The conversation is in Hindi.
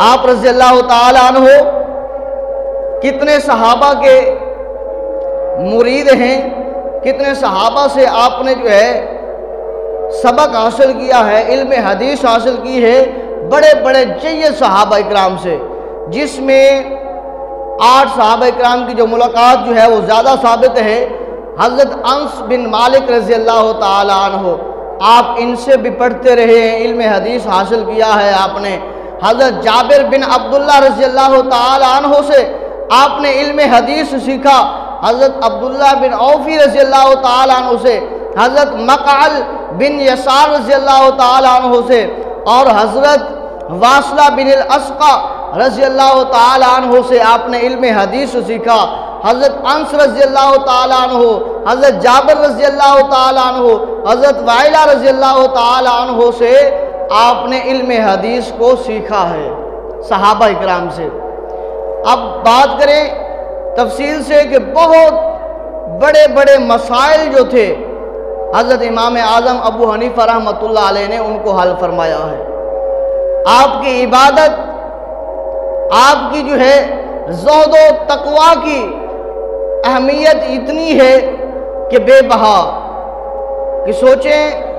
आप रज़ी अल्लाह ताला अन्हु कितने सहाबा के मुरीद हैं, कितने सहाबा से आपने जो है सबक हासिल किया है, इल्म हदीस हासिल की है, बड़े बड़े जय्यद सहाबा इकराम से, जिसमें 8 सहाबा इकराम की जो मुलाकात जो है वो ज़्यादा साबित है। हज़रत अनस बिन मालिक रज़ी अल्लाह ताला अन्हु, आप इनसे भी पढ़ते रहे हैं, इल्म हदीस हासिल किया है आपने। हज़रत जाबिर बिन अब्दुल्ला रज़ी अल्लाह ताला अन्हु से आपने इल्म हदीस सीखा। हज़रत अब्दुल्ला बिन औफ़ी रज़ी अल्लाह ताला अन्हु से, हज़रत मक़अल बिन यसार रज़ी अल्लाह ताला अन्हु से, और हज़रत वासला बिन अस्क़ा रज़ी अल्लाह ताला अन्हु से आपने इल्म हदीस सीखा। हज़रत अनस रज़ी अल्लाह ताला अन्हु, हज़रत जाबिर रज़ी अल्लाह ताला अन्हु, हज़रत वाइला रज़ी अल्लाह ताला अन्हु से आपने इल्म हदीस को सीखा है सहाबा इकराम से। अब बात करें तफसील से कि बहुत बड़े बड़े मसाइल जो थे हज़रत इमाम आज़म अबू हनीफ़ा रहमतुल्लाह अलैह ने उनको हल फरमाया है। आपकी इबादत, आपकी जो है ज़ुहद व तक़वा की अहमियत इतनी है कि बेबहा, कि सोचें